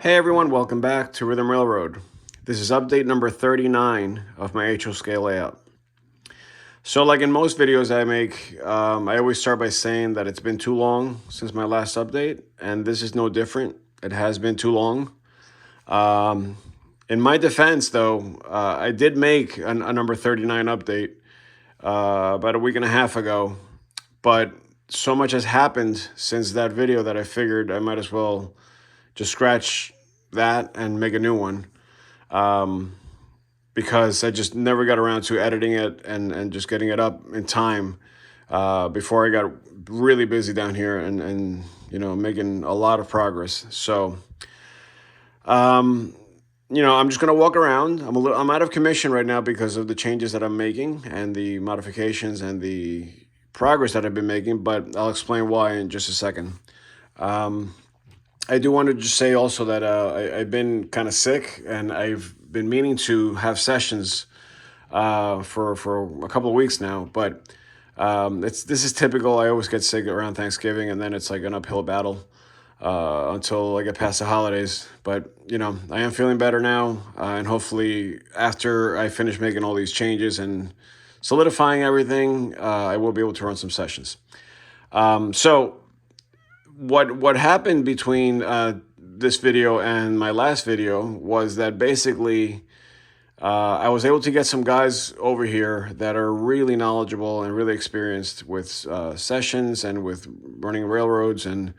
Hey everyone, welcome back to Rhythm Railroad. This is update number 39 of my HO scale layout. So like in most videos I make, I always start by saying that it's been too long since my last update, and this is no different. It has been too long. Um, in my defense though, I did make a number 39 update about a week and a half ago, but so much has happened since that video that I figured I might as well just scratch that and make a new one, because I just never got around to editing it and just getting it up in time before I got really busy down here and making a lot of progress. So I'm just gonna walk around. I'm out of commission right now because of the changes that I'm making and the modifications and the progress that I've been making, but I'll explain why in just a second. I do want to just say also that I've been kind of sick, and I've been meaning to have sessions for a couple of weeks now. But this is typical. I always get sick around Thanksgiving, and then it's like an uphill battle until I get past the holidays. But I am feeling better now, and hopefully after I finish making all these changes and solidifying everything, I will be able to run some sessions. So what happened between this video and my last video was that basically I was able to get some guys over here that are really knowledgeable and really experienced with sessions and with running railroads, and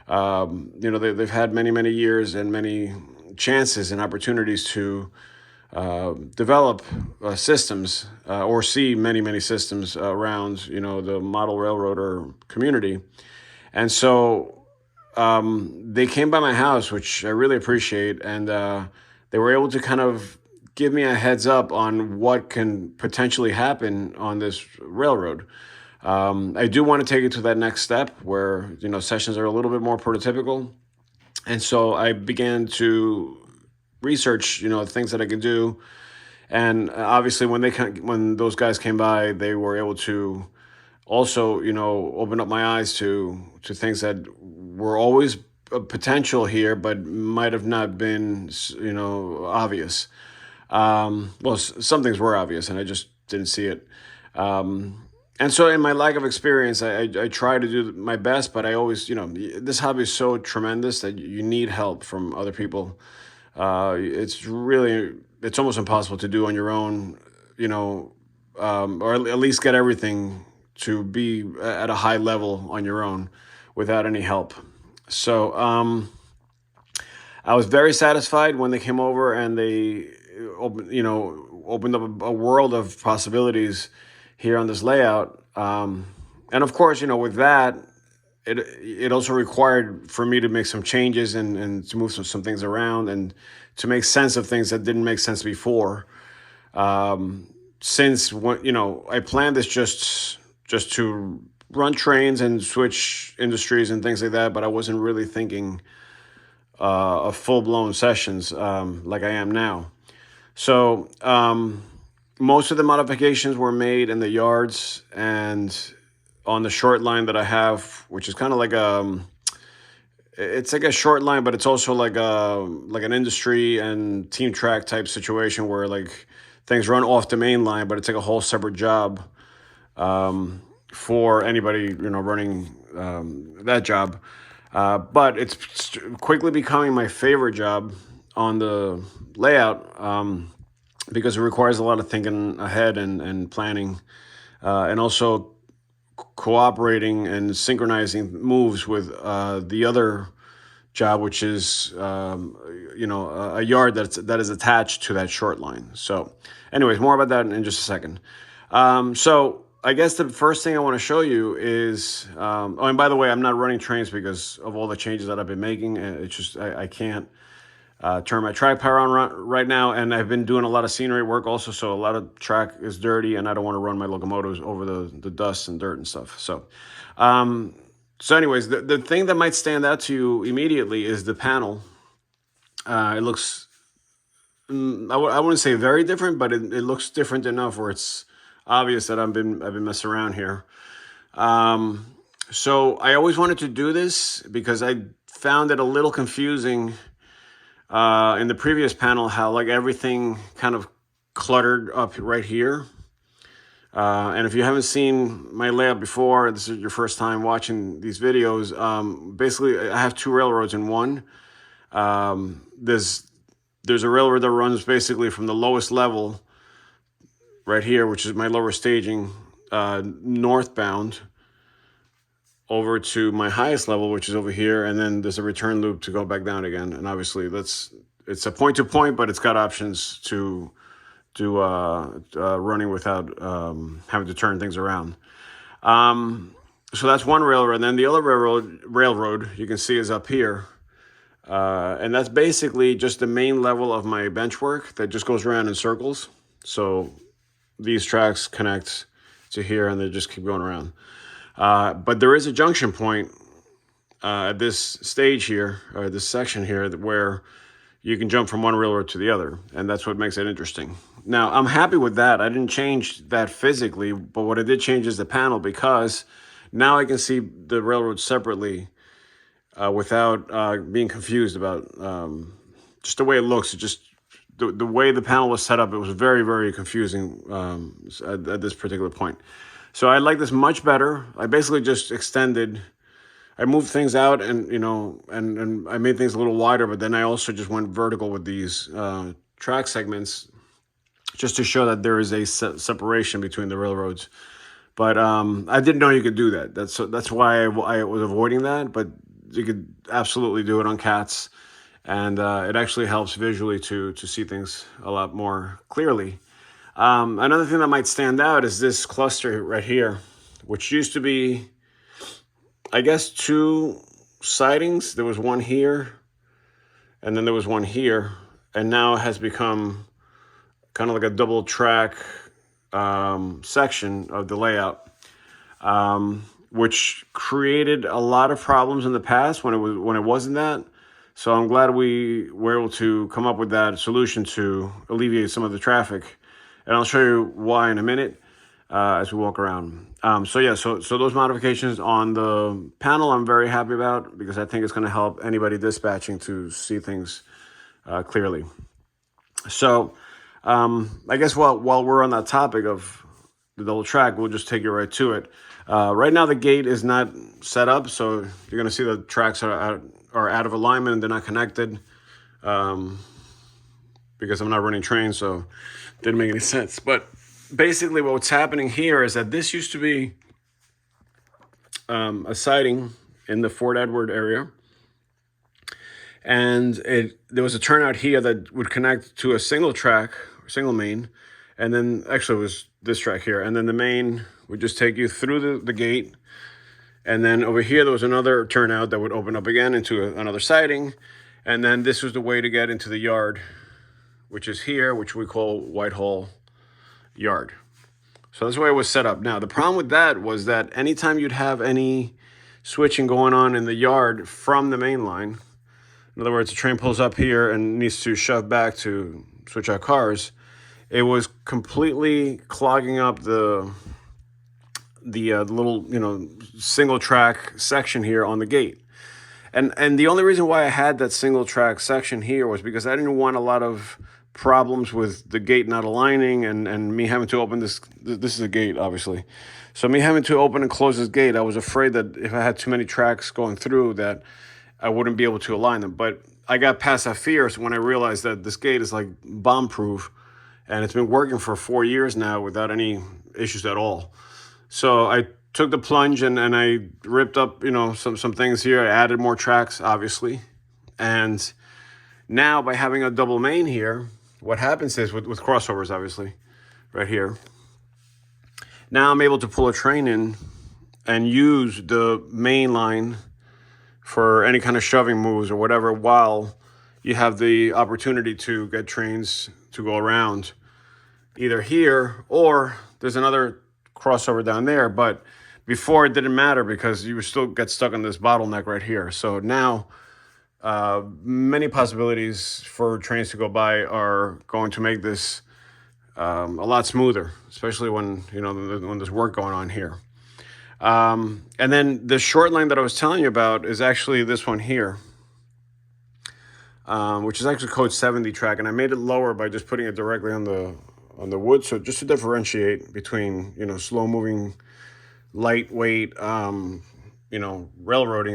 they've had many years and many chances and opportunities to develop systems or see many systems around the model railroader community. And so they came by my house, which I really appreciate, and they were able to kind of give me a heads up on what can potentially happen on this railroad. I do want to take it to that next step where sessions are a little bit more prototypical, and so I began to research things that I could do. And obviously, when those guys came by, they were able to also open up my eyes to things that were always a potential here but might have not been obvious. Some things were obvious and I just didn't see it. And so in my lack of experience, I try to do my best, but I always, this hobby is so tremendous that you need help from other people. It's almost impossible to do on your own, or at least get everything to be at a high level on your own without any help. So I was very satisfied when they came over and they opened up a world of possibilities here on this layout. And of course, with that, it also required for me to make some changes and to move some things around and to make sense of things that didn't make sense before. Since I planned this just to run trains and switch industries and things like that, but I wasn't really thinking of full-blown sessions like I am now. So most of the modifications were made in the yards and on the short line that I have, which is kind of like it's like a short line, but it's also like an industry and team track type situation where like things run off the main line, but it's like a whole separate job for anybody running that job. But it's quickly becoming my favorite job on the layout because it requires a lot of thinking ahead and planning, and also cooperating and synchronizing moves with the other job, which is a yard that is attached to that short line. So, anyways, more about that in just a second. So I guess the first thing I want to show you is, and by the way, I'm not running trains because of all the changes that I've been making. It's just I can't turn my track power on right now, and I've been doing a lot of scenery work also, so a lot of track is dirty, and I don't want to run my locomotives over the dust and dirt and stuff. So, anyways, the thing that might stand out to you immediately is the panel. It looks, I wouldn't say very different, but it looks different enough where it's obvious that I've been messing around here. So I always wanted to do this because I found it a little confusing in the previous panel how like everything kind of cluttered up right here. And if you haven't seen my layout before, this is your first time watching these videos, basically I have two railroads in one. There's a railroad that runs basically from the lowest level right here, which is my lower staging, northbound, over to my highest level, which is over here, and then there's a return loop to go back down again. And obviously it's a point to point, but it's got options to do running without having to turn things around. So that's one railroad. And then the other railroad you can see is up here. And that's basically just the main level of my bench work that just goes around in circles. So these tracks connect to here and they just keep going around. But there is a junction point at this stage here, or this section here, where you can jump from one railroad to the other, and that's what makes it interesting. Now, I'm happy with that. I didn't change that physically, but what I did change is the panel, because now I can see the railroads separately without being confused about just the way it looks. It just the way the panel was set up, it was very, very confusing at this particular point. So I like this much better. I basically just I moved things out and, and I made things a little wider, but then I also just went vertical with these track segments just to show that there is a separation between the railroads. But I didn't know you could do that. That's why I was avoiding that, but you could absolutely do it on CATs. And it actually helps visually to see things a lot more clearly. Another thing that might stand out is this cluster right here, which used to be, I guess, two sidings. There was one here, and then there was one here, and now it has become kind of like a double track section of the layout, which created a lot of problems in the past when it wasn't that. So I'm glad we were able to come up with that solution to alleviate some of the traffic. And I'll show you why in a minute as we walk around. So those modifications on the panel I'm very happy about, because I think it's going to help anybody dispatching to see things clearly. So I guess while we're on that topic of the double track, we'll just take you right to it. Right now the gate is not set up, so you're going to see the tracks are out of alignment and they're not connected. Because I'm not running trains, so it didn't make any sense. But basically what's happening here is that this used to be a siding in the Fort Edward area. And there was a turnout here that would connect to a single track, single main. And then actually it was this track here. And then the main would just take you through the gate. And then over here, there was another turnout that would open up again into another siding. And then this was the way to get into the yard, which is here, which we call Whitehall Yard. So that's the way it was set up. Now, the problem with that was that anytime you'd have any switching going on in the yard from the main line, in other words, the train pulls up here and needs to shove back to switch out cars, it was completely clogging up the little, single track section here on the gate. And the only reason why I had that single track section here was because I didn't want a lot of problems with the gate not aligning and me having to open this is a gate, obviously. So me having to open and close this gate, I was afraid that if I had too many tracks going through that I wouldn't be able to align them. But I got past that fear when I realized that this gate is like bomb-proof, and it's been working for 4 years now without any issues at all. So I took the plunge and I ripped up, some things here. I added more tracks, obviously. And now by having a double main here, what happens is with crossovers, obviously, right here. Now I'm able to pull a train in and use the main line for any kind of shoving moves or whatever, while you have the opportunity to get trains to go around either here or there's another crossover down there. But before it didn't matter because you would still get stuck in this bottleneck right here. So now many possibilities for trains to go by are going to make this a lot smoother, especially when there's work going on here. And then the short line that I was telling you about is actually this one here. which is actually code 70 track, and I made it lower by just putting it directly on the wood, so just to differentiate between slow moving, lightweight, railroading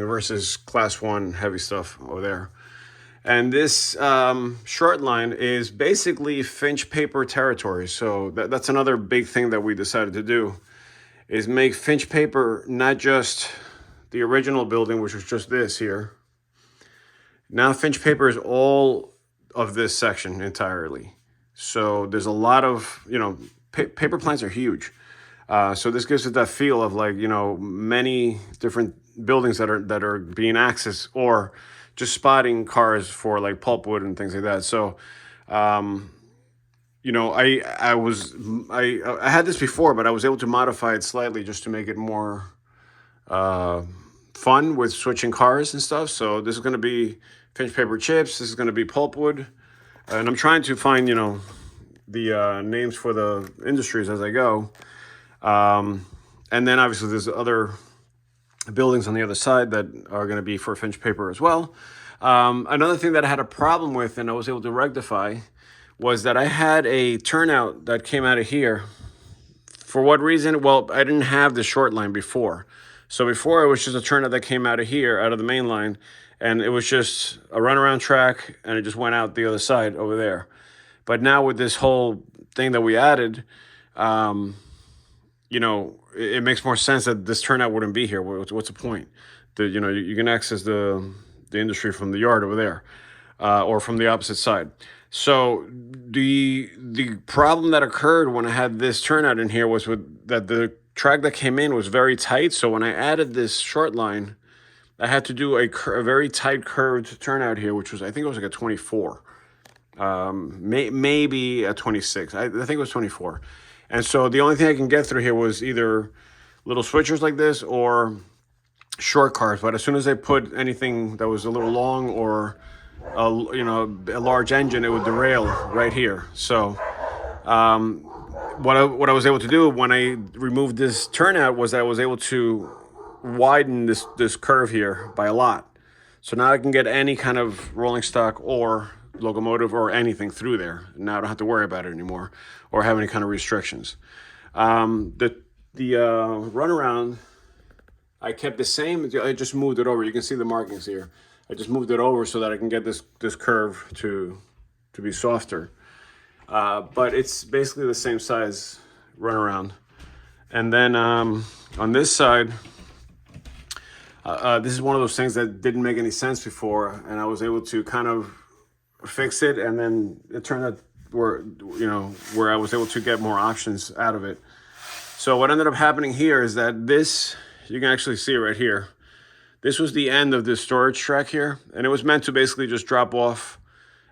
versus class one heavy stuff over there. And this short line is basically Finch paper territory. So that's another big thing that we decided to do, is make Finch paper not just the original building, which was just this here. Now Finch paper is all of this section entirely. So there's a lot of, paper plants are huge. So this gives it that feel of like, many different buildings that are being accessed, or just spotting cars for like pulpwood and things like that. So, I had this before, but I was able to modify it slightly just to make it more fun with switching cars and stuff. So this is going to be Finch paper chips. This is going to be pulpwood, and I'm trying to find the names for the industries as I go. And then obviously there's other buildings on the other side that are going to be for Finch paper as well. Another thing that I had a problem with and I was able to rectify was that I had a turnout that came out of here. For what reason? Well, I didn't have the short line before. So before it was just a turnout that came out of here, out of the main line, and it was just a runaround track, and it just went out the other side over there. But now with this whole thing that we added, it makes more sense that this turnout wouldn't be here. What's the point? You can access the industry from the yard over there, or from the opposite side. So the problem that occurred when I had this turnout in here was that the track that came in was very tight. So when I added this short line, I had to do a very tight curved turnout here, which was, I think it was like a 24, maybe a 26. I think it was 24. And so the only thing I can get through here was either little switchers like this or short cars. But as soon as I put anything that was a little long or a large engine, it would derail right here. So what I was able to do when I removed this turnout was that I was able to widen this curve here by a lot. So now I can get any kind of rolling stock or locomotive or anything through there. Now I don't have to worry about it anymore or have any kind of restrictions. The runaround, I kept the same. I just moved it over. You can see the markings here. I just moved it over so that I can get this curve to be softer. But it's basically the same size runaround. And then on this side, this is one of those things that didn't make any sense before, and I was able to kind of fix it, and then it turned out where I was able to get more options out of it. So what ended up happening here is that this, you can actually see it right here. This was the end of this storage track here, and it was meant to basically just drop off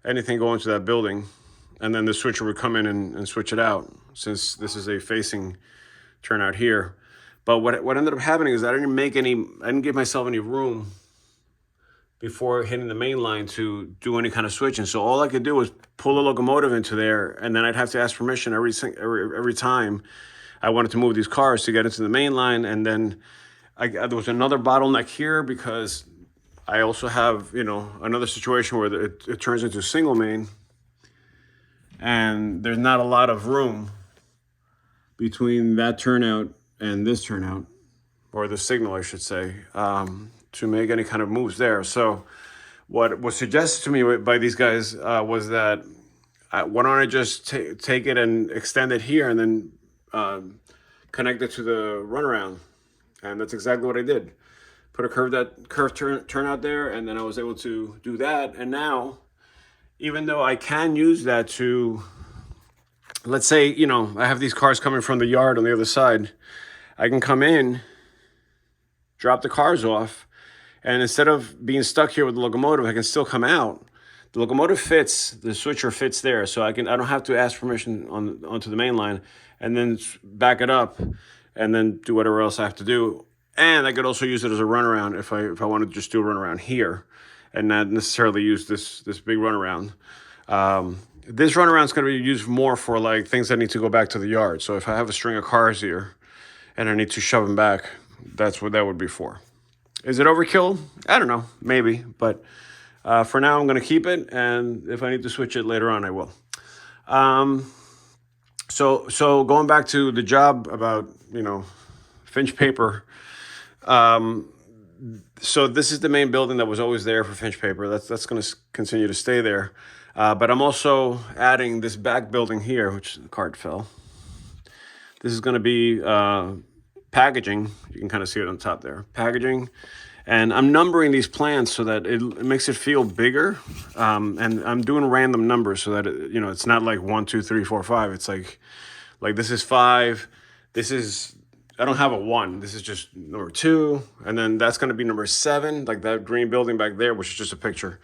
anything going to that building, and then the switcher would come in and switch it out, since this is a facing turnout here. But what ended up happening is that I didn't give myself any room before hitting the main line to do any kind of switching. So all I could do was pull the locomotive into there, and then I'd have to ask permission every time I wanted to move these cars to get into the main line. And then there was another bottleneck here because I also have, another situation where it turns into single main, and there's not a lot of room between that turnout and this turnout, or the signal, I should say, to make any kind of moves there. So what was suggested to me by these guys was that why don't I just take it and extend it here and then connect it to the runaround. And that's exactly what I did. Put a curved turnout there, and then I was able to do that. And now, even though I can use that to, let's say, I have these cars coming from the yard on the other side, I can come in, drop the cars off, and instead of being stuck here with the locomotive, I can still come out. The locomotive fits, the switcher fits there, so I don't have to ask permission onto the main line, and then back it up, and then do whatever else I have to do. And I could also use it as a runaround if I want to just do a runaround here, and not necessarily use this big runaround. This runaround is going to be used more for like things that need to go back to the yard. So if I have a string of cars here and I need to shove them back, that's what that would be for. Is it overkill? I don't know, maybe, but For now, I'm going to keep it, and if I need to switch it later on, I will. So going back to the job about, Finch Paper. So this is the main building that was always there for Finch Paper. That's going to continue to stay there. But I'm also adding this back building here, which the cart fell. This is going to be packaging. You can kind of see it on top there. Packaging. And I'm numbering these plants so that it makes it feel bigger. And I'm doing random numbers so that, it's not like 1, 2, 3, 4, 5. It's like this is 5. This is, I don't have a 1. This is just number 2. And then that's going to be number 7. Like that green building back there, which is just a picture,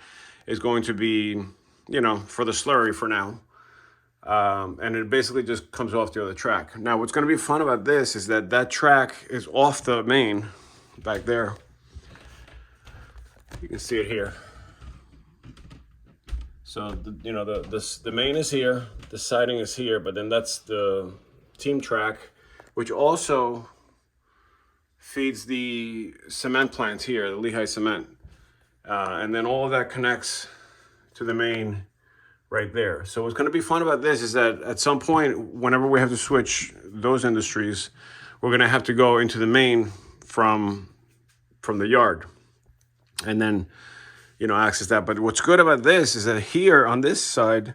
is going to be, for the slurry for now. And it basically just comes off the other track. Now, what's going to be fun about this is that track is off the main back there. You can see it here. So, the main is here, the siding is here, but then that's the team track, which also feeds the cement plant here, the Lehigh Cement. And then all of that connects to the main right there. So what's going to be fun about this is that at some point, whenever we have to switch those industries, we're going to have to go into the main from the yard and then, access that. But what's good about this is that here on this side,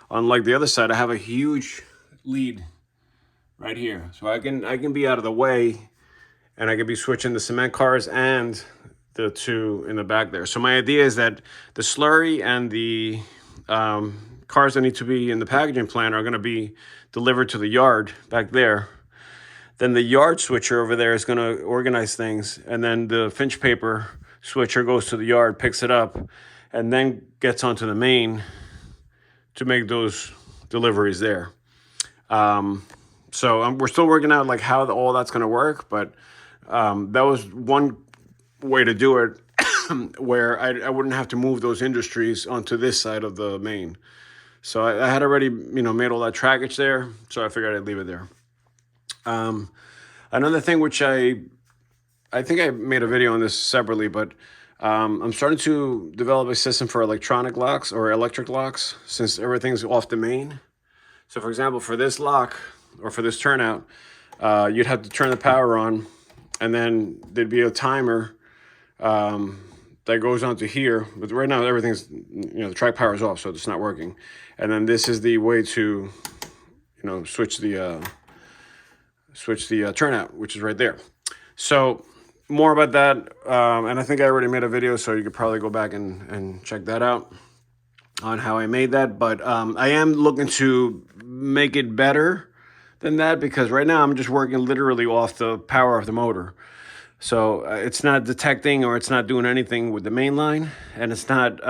unlike the other side, I have a huge lead right here. So I can be out of the way, and I can be switching the cement cars and the two in the back there. So my idea is that the slurry and the cars that need to be in the packaging plant are going to be delivered to the yard back there. Then the yard switcher over there is going to organize things, and then the Finch Paper switcher goes to the yard, picks it up, and then gets onto the main to make those deliveries there. So we're still working out like how all that's going to work, but that was one way to do it where I wouldn't have to move those industries onto this side of the main. So I had already, made all that trackage there, so I figured I'd leave it there. Another thing which I think I made a video on this separately, but I'm starting to develop a system for electronic locks or electric locks since everything's off the main. So for example, for this lock or for this turnout, you'd have to turn the power on, and then there'd be a timer that goes onto here. But right now everything's, the track power is off, so it's not working. And then this is the way to, switch the turnout, which is right there. So more about that, and I think I already made a video, so you could probably go back and check that out on how I made that. But I am looking to make it better than that, because right now I'm just working literally off the power of the motor. So it's not detecting or it's not doing anything with the main line, and it's not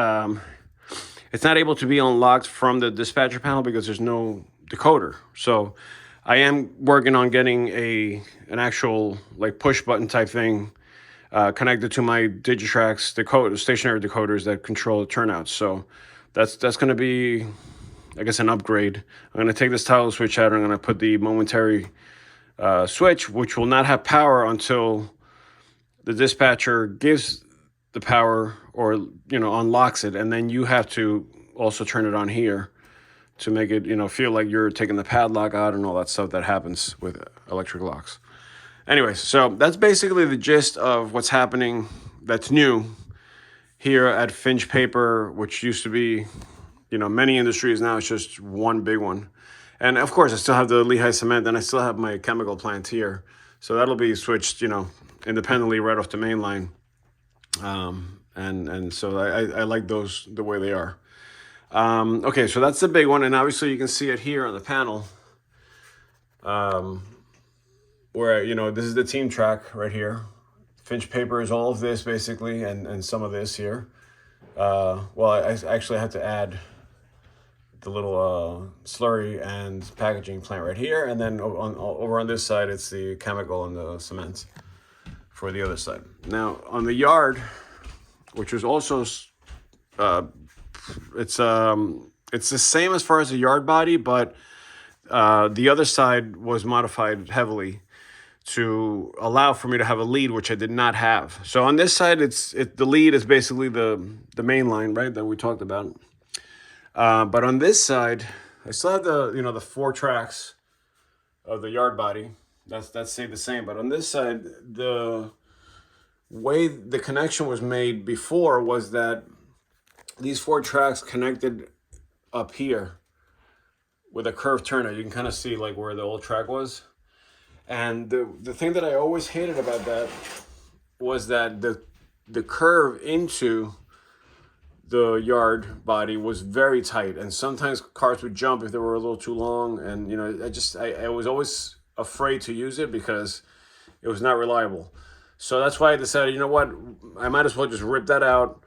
able to be unlocked from the dispatcher panel because there's no decoder. So I am working on getting an actual like push button type thing connected to my Digitrax decoder, stationary decoders that control the turnouts. So that's going to be, I guess, an upgrade. I'm going to take this toggle switch out, and I'm going to put the momentary switch, which will not have power until the dispatcher gives the power or, unlocks it. And then you have to also turn it on here to make it, feel like you're taking the padlock out and all that stuff that happens with electric locks. Anyways, so that's basically the gist of what's happening that's new here at Finch Paper, which used to be, many industries. Now it's just one big one. And of course, I still have the Lehigh Cement, and I still have my chemical plant here. So that'll be switched, independently right off the main line. And so I like those the way they are. Okay, so that's the big one. And obviously you can see it here on the panel. Where, this is the team track right here. Finch Paper is all of this basically, and some of this here. Well, I actually have to add the little slurry and packaging plant right here, and then over on this side, it's the chemical and the cement for the other side. Now, on the yard, which is also, it's the same as far as the yard body, but the other side was modified heavily. to allow for me to have a lead, which I did not have. So on this side, the lead is basically the main line, right, that we talked about. But on this side, I still have the 4 tracks of the yard body. That's stayed the same. But on this side, the way the connection was made before was that these 4 tracks connected up here with a curved turnout. You can kind of see like where the old track was. And the thing that I always hated about that was that the curve into the yard body was very tight, and sometimes cars would jump if they were a little too long. And I was always afraid to use it because it was not reliable. So that's why I decided, you know what, I might as well just rip that out,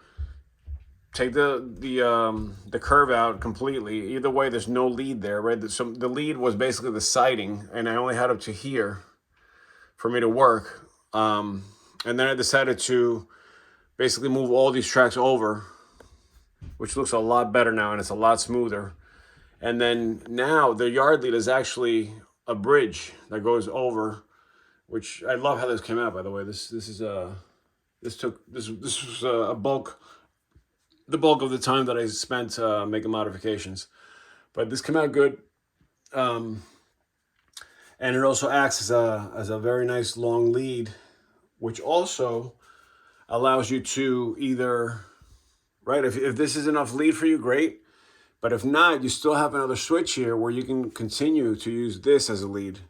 take the curve out completely. Either way, there's no lead there, right? So the lead was basically the siding, and I only had up to here for me to work. And then I decided to basically move all these tracks over, which looks a lot better now, and it's a lot smoother. And then now the yard lead is actually a bridge that goes over, which I love how this came out, by the way. This was a the bulk of the time that I spent making modifications. But this came out good. And it also acts as a very nice long lead, which also allows you to either, right, if this is enough lead for you, great. But if not, you still have another switch here where you can continue to use this as a lead.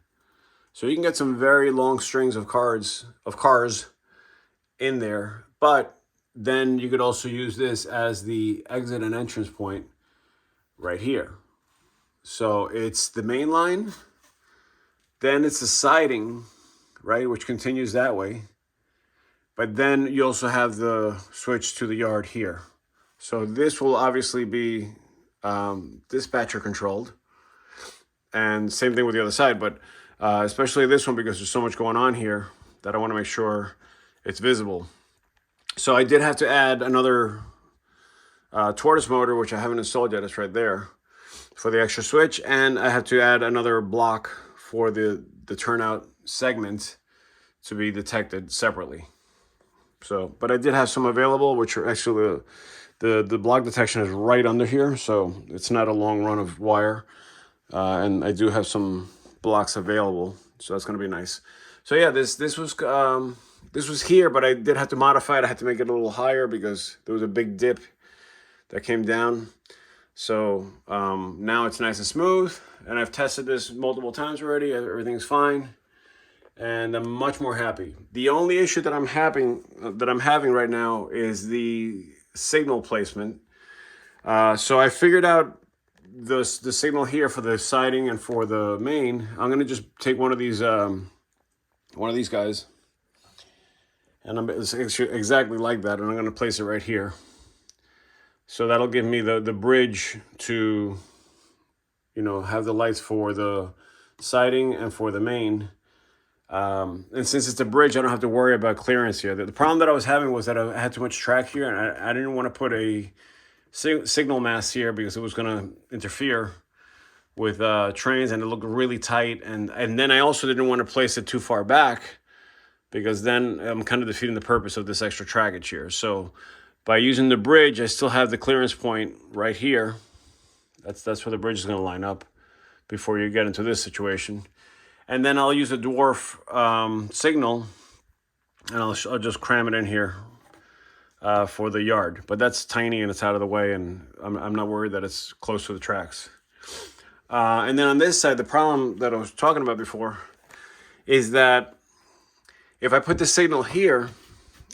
So you can get some very long strings of cars in there. But then you could also use this as the exit and entrance point right here. So it's the main line, then it's the siding, right, which continues that way. But then you also have the switch to the yard here. So this will obviously be dispatcher controlled. And same thing with the other side, but especially this one, because there's so much going on here that I want to make sure it's visible. So I did have to add another tortoise motor, which I haven't installed yet. It's right there for the extra switch. And I have to add another block for the turnout segment to be detected separately. So, but I did have some available, which are actually the block detection is right under here, so it's not a long run of wire. And I do have some blocks available, so that's going to be nice. So yeah, this was here, but I did have to modify it. I had to make it a little higher because there was a big dip that came down. So now it's nice and smooth, and I've tested this multiple times already. Everything's fine, and I'm much more happy. The only issue that I'm having right now is the signal placement. So I figured out the signal here for the siding and for the main. I'm gonna just take one of these guys, and it's exactly like that, and I'm gonna place it right here. So that'll give me the bridge to, have the lights for the siding and for the main. And since it's a bridge, I don't have to worry about clearance here. The problem that I was having was that I had too much track here, and I didn't want to put a signal mast here because it was going to interfere with trains, and it looked really tight. And then I also didn't want to place it too far back because then I'm kind of defeating the purpose of this extra trackage here. So by using the bridge, I still have the clearance point right here. That's where the bridge is going to line up before you get into this situation. And then I'll use a dwarf signal, and I'll just cram it in here for the yard. But that's tiny and it's out of the way, and I'm not worried that it's close to the tracks. And then on this side, the problem that I was talking about before is that if I put the signal here,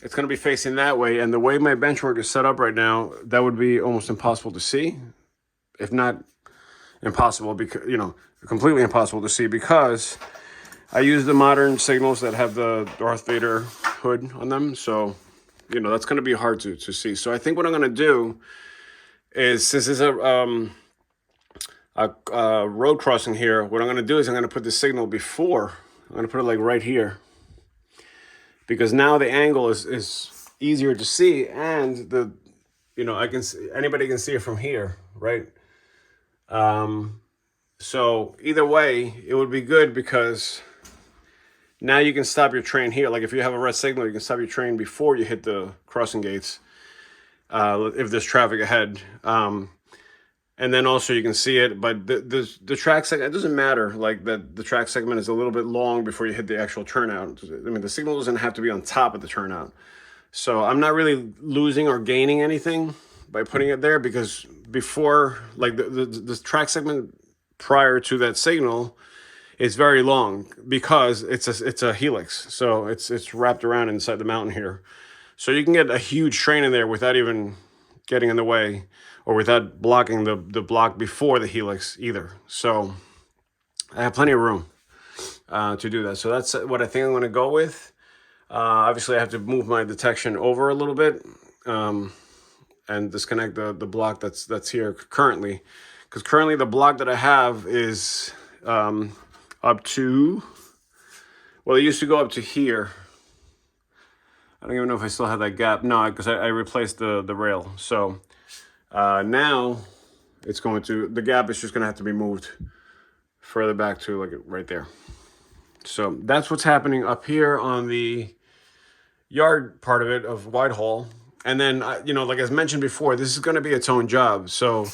it's going to be facing that way. And the way my benchwork is set up right now, that would be almost impossible to see, if not impossible, because completely impossible to see, because I use the modern signals that have the Darth Vader hood on them. So, that's going to be hard to see. So I think what I'm going to do is, since it's a road crossing here, what I'm going to do is I'm going to put the signal before. I'm going to put it like right here, because now the angle is easier to see, and I can see, anybody can see it from here, right? So either way, it would be good, because Now you can stop your train here. Like if you have a red signal, you can stop your train before you hit the crossing gates, if there's traffic ahead. And then also you can see it, but the track segment, it doesn't matter, like that the track segment is a little bit long before you hit the actual turnout. I mean, the signal doesn't have to be on top of the turnout. So I'm not really losing or gaining anything by putting it there, because before, like the track segment prior to that signal is very long because it's a helix. So it's wrapped around inside the mountain here. So you can get a huge train in there without even getting in the way, or without blocking the block before the helix either. So I have plenty of room to do that. So that's what I think I'm going to go with. Obviously, I have to move my detection over a little bit, and disconnect the block that's here currently, because currently the block that I have is up to, well, it used to go up to here. I don't even know if I still have that gap. No, because I replaced the rail. So now it's going to, the gap is just going to have to be moved further back to like right there. So that's what's happening up here on the yard part of it of Whitehall. And then, you know, like as mentioned before, this is going to be its own job. So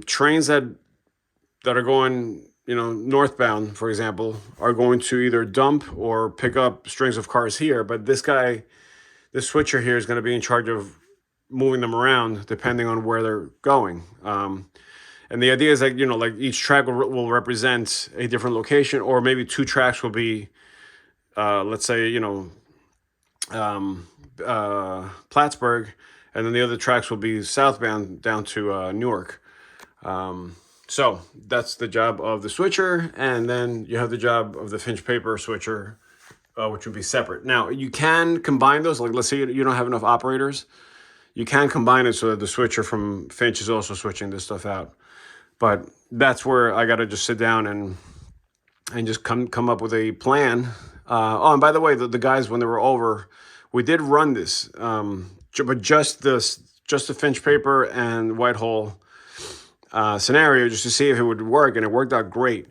trains that are going, you know, northbound, for example, are going to either dump or pick up strings of cars here. But this guy, this switcher here, is going to be in charge of moving them around depending on where they're going. And the idea is that, you know, like each track will represent a different location, or maybe two tracks will be, let's say, you know, Plattsburgh, and then the other tracks will be southbound down to Newark. So that's the job of the switcher, and then you have the job of the Finch paper switcher, which would be separate. Now you can combine those. Like let's say you don't have enough operators, you can combine it so that the switcher from Finch is also switching this stuff out. But that's where I got to just sit down and just come up with a plan. Oh, and by the way, the guys, when they were over, we did run this, but just the Finch paper and Whitehall scenario, just to see if it would work, and it worked out great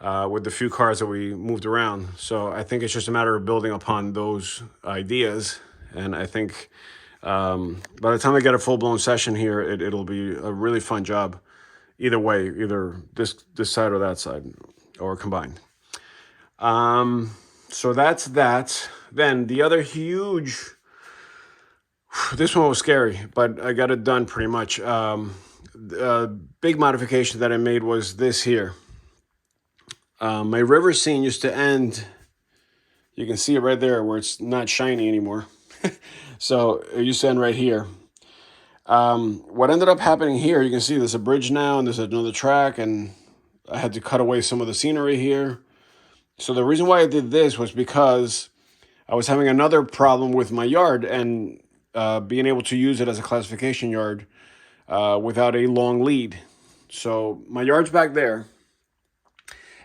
with the few cars that we moved around. So I think it's just a matter of building upon those ideas, and I think by the time I get a full-blown session here, it'll be a really fun job. Either way, either this side or that side, or combined. So that's that. Then the other huge, this one was scary, but I got it done pretty much. Big modification that I made was this here. My river scene used to end, you can see it right there where it's not shiny anymore. So it used to end right here. What ended up happening here, you can see there's a bridge now and there's another track, and I had to cut away some of the scenery here. So the reason why I did this was because I was having another problem with my yard, and being able to use it as a classification yard without a long lead. So my yard's back there,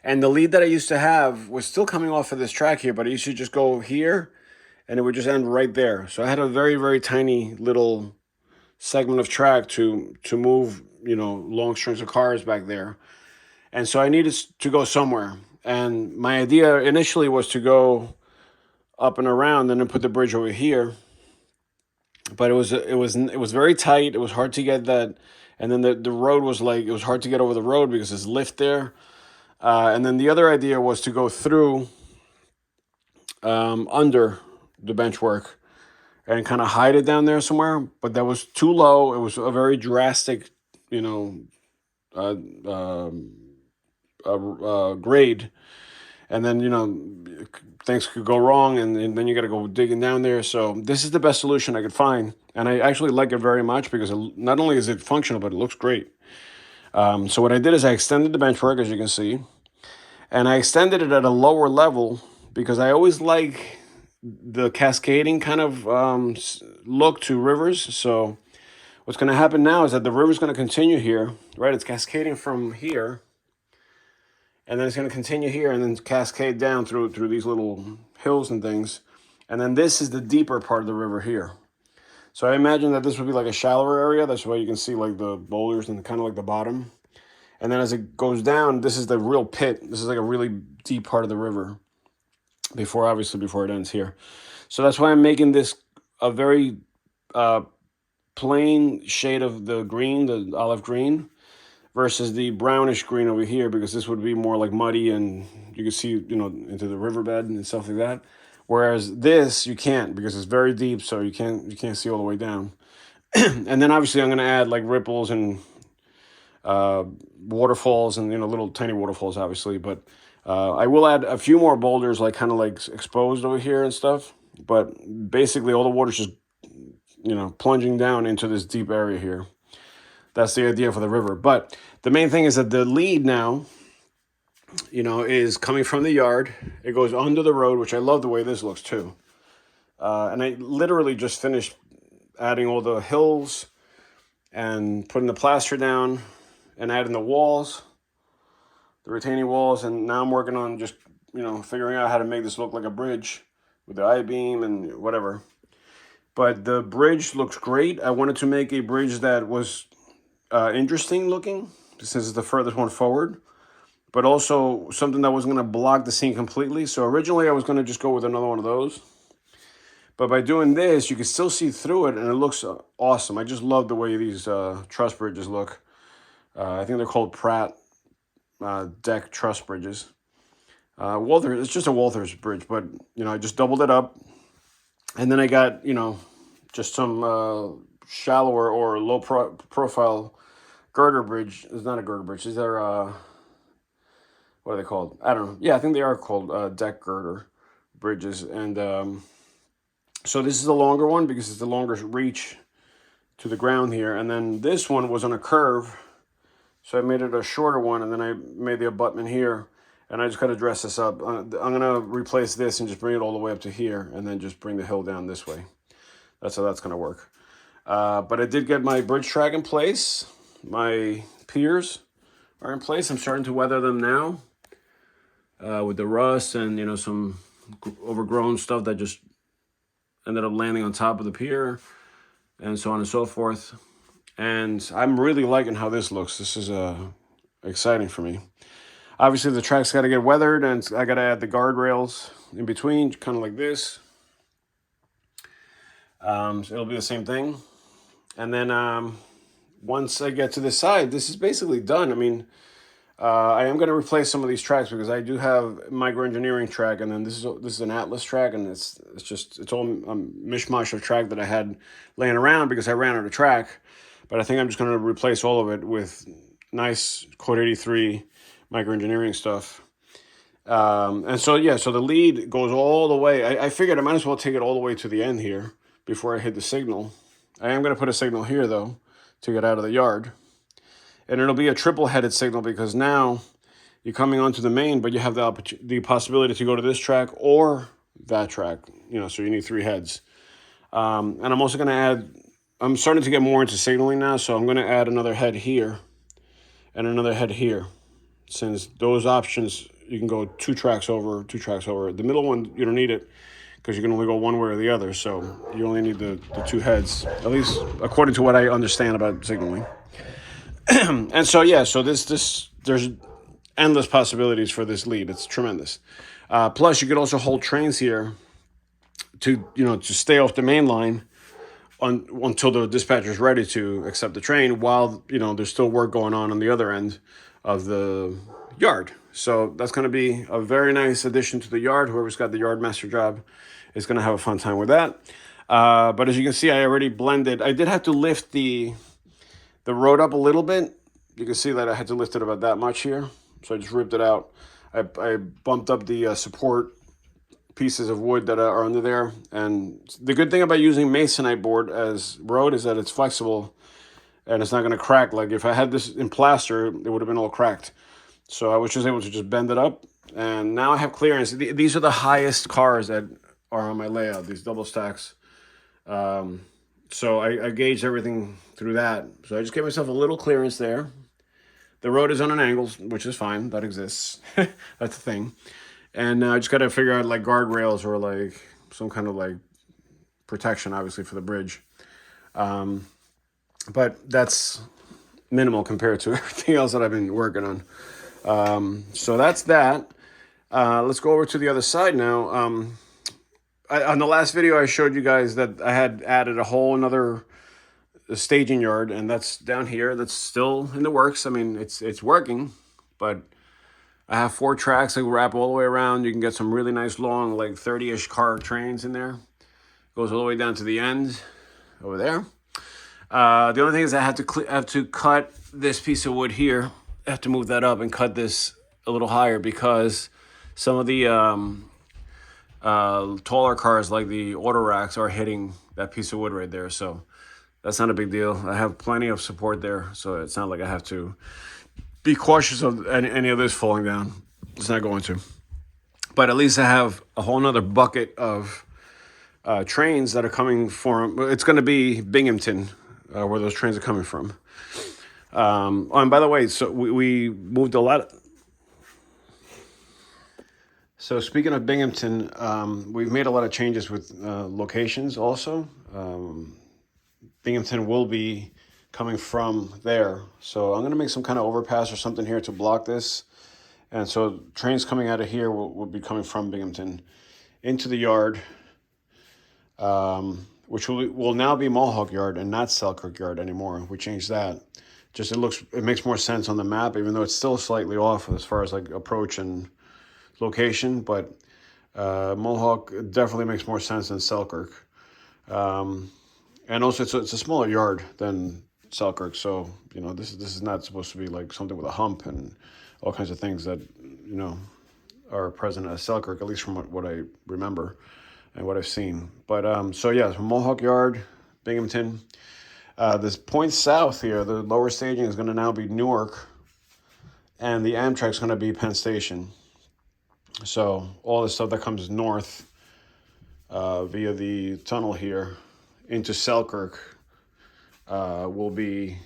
and the lead that I used to have was still coming off of this track here, but it used to just go here and it would just end right there. So I had a very, very tiny little segment of track to move, you know, long strings of cars back there. And so I needed to go somewhere. And my idea initially was to go up and around and then put the bridge over here. But it was very tight. It was hard to get that. And then the road was like, it was hard to get over the road because there's lift there. And then the other idea was to go through under the bench work and kind of hide it down there somewhere. But that was too low. It was a very drastic, you know, grade. And then, you know, things could go wrong, and then you got to go digging down there. So this is the best solution I could find. And I actually like it very much because not only is it functional, but it looks great. So what I did is I extended the bench work, as you can see, and I extended it at a lower level because I always like the cascading kind of look to rivers. So what's going to happen now is that the river's going to continue here, right? It's cascading from here, and then it's going to continue here and then cascade down through these little hills and things. And then this is the deeper part of the river here. So I imagine that this would be like a shallower area. That's why you can see like the boulders and kind of like the bottom. And then as it goes down, this is the real pit. This is like a really deep part of the river. before it ends here. So that's why I'm making this a very plain shade of the green, the olive green, versus the brownish green over here, because this would be more like muddy and you can see, into the riverbed and stuff like that. Whereas this you can't, because it's very deep, so you can't see all the way down. And then obviously I'm gonna add like ripples and waterfalls and little tiny waterfalls, obviously. But I will add a few more boulders, like kind of like exposed over here and stuff. But basically, all the water's just plunging down into this deep area here. That's the idea for the river. But the main thing is that the lead now, is coming from the yard. It goes under the road, which I love the way this looks too. And I literally just finished adding all the hills and putting the plaster down and adding the walls, the retaining walls. And now I'm working on just, figuring out how to make this look like a bridge with the I-beam and whatever. But the bridge looks great. I wanted to make a bridge that was interesting looking, since it's the furthest one forward, but also something that wasn't going to block the scene completely. So originally I was going to just go with another one of those. But by doing this, you can still see through it, and it looks awesome. I just love the way these truss bridges look. I think they're called Pratt deck truss bridges. Walther, it's just a Walther's bridge, but I just doubled it up, and then I got just some shallower or low profile girder bridge. It's not a girder bridge. These are what are they called? I don't know. Yeah, I think they are called deck girder bridges, and so this is the longer one because it's the longer reach to the ground here, and then this one was on a curve. So I made it a shorter one, and then I made the abutment here, and I just got to dress this up. I'm going to replace this and just bring it all the way up to here, and then just bring the hill down this way. That's how that's going to work. But I did get my bridge track in place. My piers are in place. I'm starting to weather them now with the rust and, some overgrown stuff that just ended up landing on top of the pier and so on and so forth. And I'm really liking how this looks. This is exciting for me. Obviously, the track's got to get weathered, and I got to add the guardrails in between, kind of like this. So it'll be the same thing. And then once I get to this side, this is basically done. I mean, I am going to replace some of these tracks because I do have Micro Engineering track, and then this is an Atlas track, and it's all a mishmash of track that I had laying around because I ran out of track. But I think I'm just going to replace all of it with nice Code 83 Micro Engineering stuff. And so the lead goes all the way. I figured I might as well take it all the way to the end here before I hit the signal. I am going to put a signal here though to get out of the yard. And it'll be a triple-headed signal because now you're coming onto the main, but you have the possibility to go to this track or that track. So you need 3 heads. And I'm also going to add. I'm starting to get more into signaling now, so I'm going to add another head here and another head here. Since those options, you can go 2 tracks over. The middle one, you don't need it because you can only go one way or the other. So you only need the 2 heads, at least according to what I understand about signaling. And so there's endless possibilities for this lead. It's tremendous. Plus, you could also hold trains here to stay off the main line until the dispatcher is ready to accept the train, while there's still work going on the other end of the yard. So that's going to be a very nice addition to the yard. Whoever's got the yard master job is going to have a fun time with that. But as you can see, I already blended. I did have to lift the road up a little bit. You can see that I had to lift it about that much here. So I just ripped it out. I bumped up the support pieces of wood that are under there. And the good thing about using masonite board as road is that it's flexible and it's not going to crack. Like if I had this in plaster, it would have been all cracked. So I was just able to just bend it up. And now I have clearance. These are the highest cars that are on my layout, these double stacks. So I gauged everything through that. So I just gave myself a little clearance there. The road is on an angle, which is fine. That exists. That's a thing. And I just got to figure out like guardrails or like some kind of like protection, obviously, for the bridge. But that's minimal compared to everything else that I've been working on. So that's that. Let's go over to the other side now. On the last video, I showed you guys that I had added a whole another staging yard, and that's down here. That's still in the works. I mean, it's working, but I have 4 tracks that wrap all the way around. You can get some really nice long, like 30-ish car trains in there. Goes all the way down to the end over there. The only thing is I have to cut this piece of wood here. I have to move that up and cut this a little higher because some of the taller cars like the auto racks are hitting that piece of wood right there. So that's not a big deal. I have plenty of support there, so it's not like I have to be cautious of any of this falling down. It's not going to. But at least I have a whole nother bucket of trains that are coming from. It's going to be Binghamton, where those trains are coming from. And by the way, so we moved a lot. So speaking of Binghamton, we've made a lot of changes with locations also. Binghamton will be coming from there. So I'm going to make some kind of overpass or something here to block this. And so trains coming out of here will be coming from Binghamton into the yard, which will now be Mohawk Yard and not Selkirk Yard anymore. We changed that. Just it makes more sense on the map, even though it's still slightly off as far as like approach and location. But Mohawk definitely makes more sense than Selkirk. And also it's a smaller yard than Selkirk, so you know this is not supposed to be like something with a hump and all kinds of things that you know are present at Selkirk, at least from what I remember and what I've seen. But so yeah, from Mohawk Yard, Binghamton. This point south here, the lower staging is going to now be Newark, and the Amtrak's going to be Penn Station. So all the stuff that comes north via the tunnel here into Selkirk will be,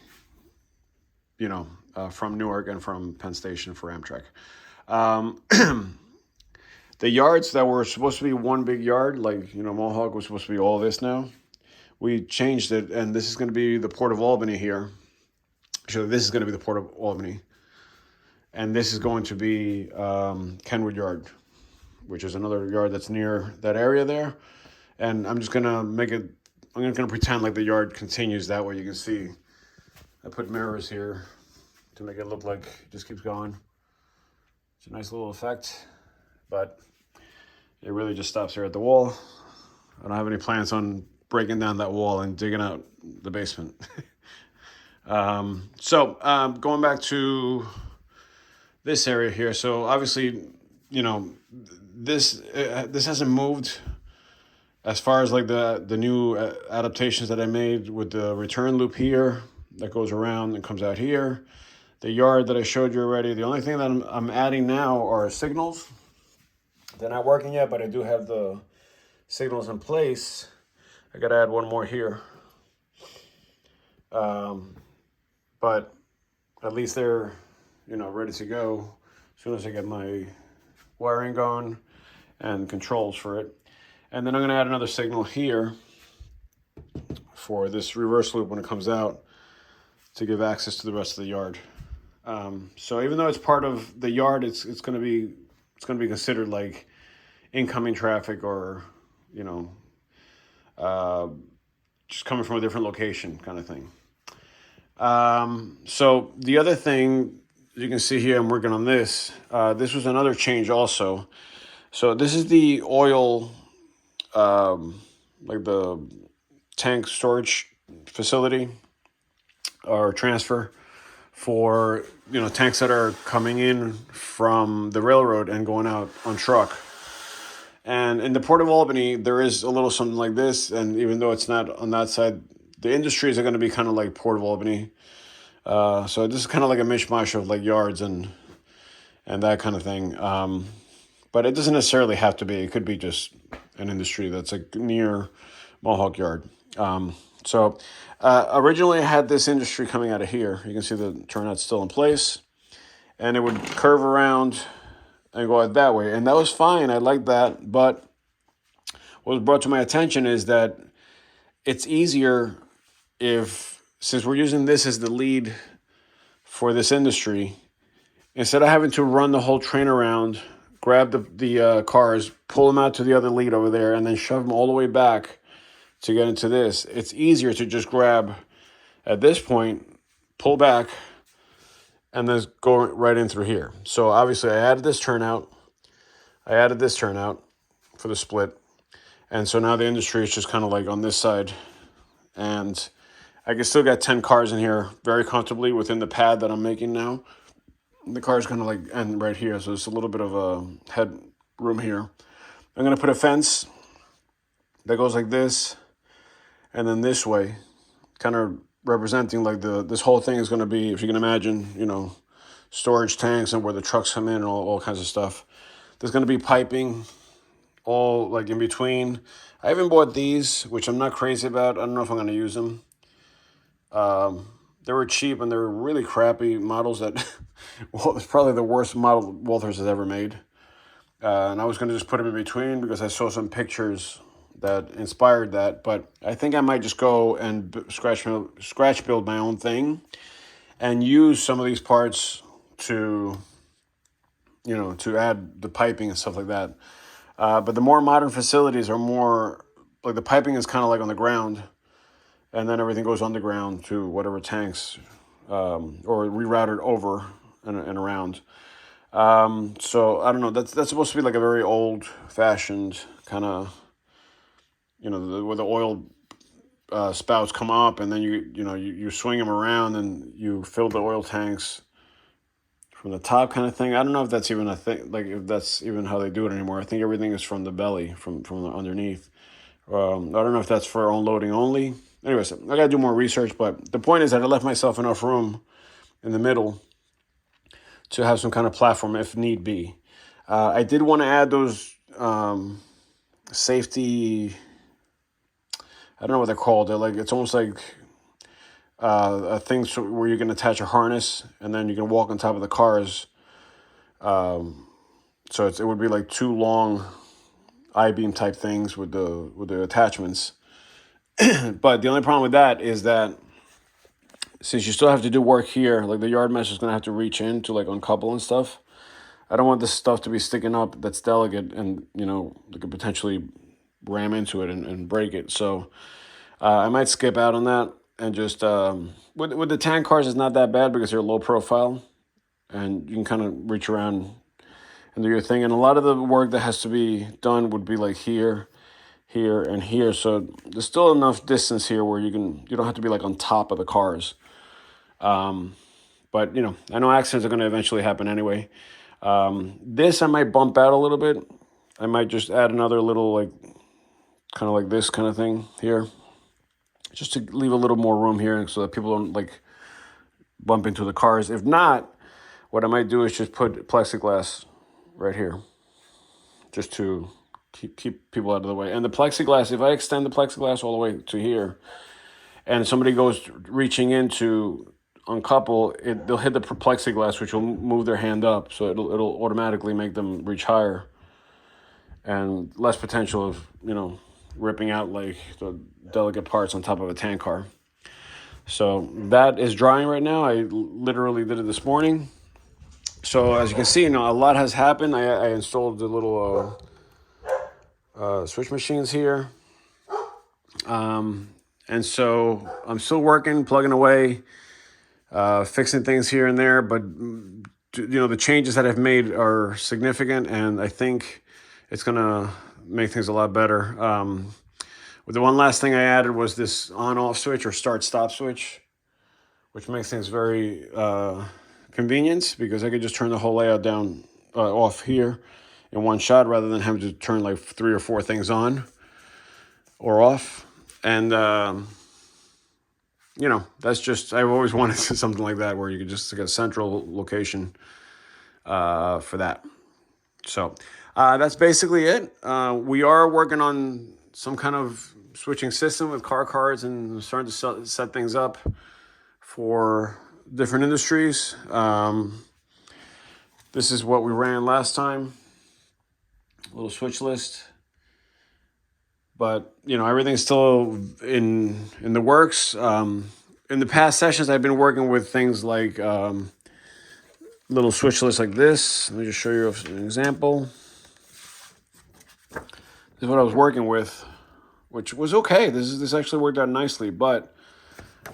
you know, from Newark and from Penn Station for Amtrak. The yards that were supposed to be one big yard, like, you know, Mohawk was supposed to be all this now. We changed it, and this is going to be the Port of Albany here. So this is going to be the Port of Albany. And this is going to be Kenwood Yard, which is another yard that's near that area there. And I'm just going to make it, I'm going to pretend like the yard continues that way. You can see I put mirrors here to make it look like it just keeps going. It's a nice little effect, but it really just stops here at the wall. I don't have any plans on breaking down that wall and digging out the basement. Going back to this area here. So obviously, you know, this hasn't moved as far as like the new adaptations that I made with the return loop here that goes around and comes out here. The yard that I showed you already. The only thing that I'm adding now are signals. They're not working yet, but I do have the signals in place. I got to add one more here. But at least they're, you know, ready to go as soon as I get my wiring going and controls for it. And then I'm going to add another signal here for this reverse loop when it comes out to give access to the rest of the yard. So even though it's part of the yard, it's going to be considered like incoming traffic, or, you know, just coming from a different location kind of thing. So the other thing you can see here, I'm working on this. This was another change also. So this is the oil, like the tank storage facility or transfer for, you know, tanks that are coming in from the railroad and going out on truck. And in the Port of Albany, there is a little something like this. And even though it's not on that side, the industries are going to be kind of like Port of Albany. So this is kind of like a mishmash of like yards and that kind of thing. But it doesn't necessarily have to be. It could be just an industry that's like near Mohawk Yard. Originally I had this industry coming out of here. You can see the turnout's still in place. And it would curve around and go out that way. And that was fine. I liked that. But what was brought to my attention is that it's easier since we're using this as the lead for this industry, instead of having to run the whole train around grab the cars, pull them out to the other lead over there, and then shove them all the way back to get into this. It's easier to just grab at this point, pull back, and then go right in through here. So obviously I added this turnout. I added this turnout for the split. And so now the industry is just kind of like on this side. And I can still get 10 cars in here very comfortably within the pad that I'm making now. The car is kind of like end right here. So there's a little bit of a head room here. I'm going to put a fence that goes like this and then this way, kind of representing like this whole thing is going to be, if you can imagine, storage tanks and where the trucks come in and all kinds of stuff. There's going to be piping all like in between. I even bought these, which I'm not crazy about. I don't know if I'm going to use them. They were cheap and they were really crappy models that, well, it's probably the worst model Walthers has ever made. And I was going to just put them in between because I saw some pictures that inspired that. But I think I might just go and scratch build my own thing and use some of these parts to add the piping and stuff like that. But the more modern facilities are more, like the piping is kind of like on the ground, and then everything goes underground to whatever tanks, or rerouted over and around. So I don't know. That's supposed to be like a very old-fashioned kind of, where the oil spouts come up, and then you swing them around, and you fill the oil tanks from the top kind of thing. I don't know if that's even a thing, like if that's even how they do it anymore. I think everything is from the belly, from the underneath. I don't know if that's for unloading only. Anyways, I got to do more research, but the point is that I left myself enough room in the middle to have some kind of platform if need be. I did want to add those safety, I don't know what they're called. They're like, it's almost like a thing where you can attach a harness and then you can walk on top of the cars. So it would be like two long I-beam type things with the attachments. But the only problem with that is that since you still have to do work here, like the yard mesh is going to have to reach in to like uncouple and stuff. I don't want this stuff to be sticking up that's delicate and, they could potentially ram into it and break it. So I might skip out on that and just, with the tank cars, it's not that bad because they're low profile and you can kind of reach around and do your thing. And a lot of the work that has to be done would be like here, here, and here. So there's still enough distance here where you don't have to be like on top of the cars. But I know accidents are going to eventually happen anyway. This I might bump out a little bit. I might just add another little like kind of like this kind of thing here, just to leave a little more room here so that people don't like bump into the cars. If not, what I might do is just put plexiglass right here, just to keep people out of the way. And the plexiglass, if I extend the plexiglass all the way to here, and somebody goes reaching in to uncouple it, they'll hit the plexiglass, which will move their hand up, so it'll automatically make them reach higher, and less potential of ripping out like the delicate parts on top of a tank car. So that is drying right now. I literally did it this morning. So as you can see, a lot has happened. I installed the little switch machines here. And so I'm still working, plugging away, fixing things here and there. But, the changes that I've made are significant, and I think it's going to make things a lot better. The one last thing I added was this on-off switch or start-stop switch, which makes things very convenient because I could just turn the whole layout down off here in one shot rather than having to turn like 3 or 4 things on or off. And, that's just, I've always wanted something like that where you could just get a central location for that. So that's basically it. We are working on some kind of switching system with car cards and starting to set things up for different industries. This is what we ran last time, a little switch list. But, everything's still in the works. In the past sessions, I've been working with things like little switch list like this. Let me just show you an example. This is what I was working with, which was okay. This actually worked out nicely, but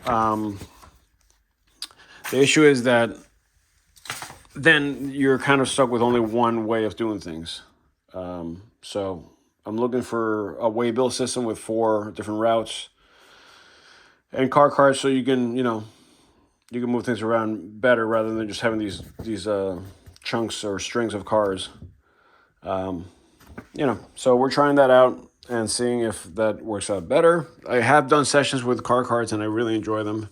the issue is that then you're kind of stuck with only one way of doing things. So I'm looking for a waybill system with 4 different routes and car carts, so you can move things around better rather than just having these chunks or strings of cars. So we're trying that out and seeing if that works out better. I have done sessions with car carts and I really enjoy them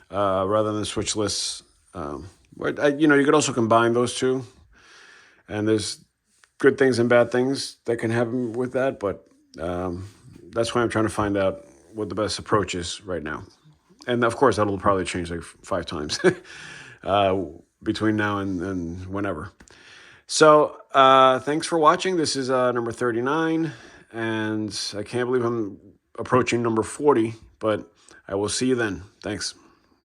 rather than switch lists. But you could also combine those two, and there's good things and bad things that can happen with that. But that's why I'm trying to find out what the best approach is right now. And of course, that'll probably change like 5 times between now and whenever. So thanks for watching. This is number 39, and I can't believe I'm approaching number 40, but I will see you then. Thanks.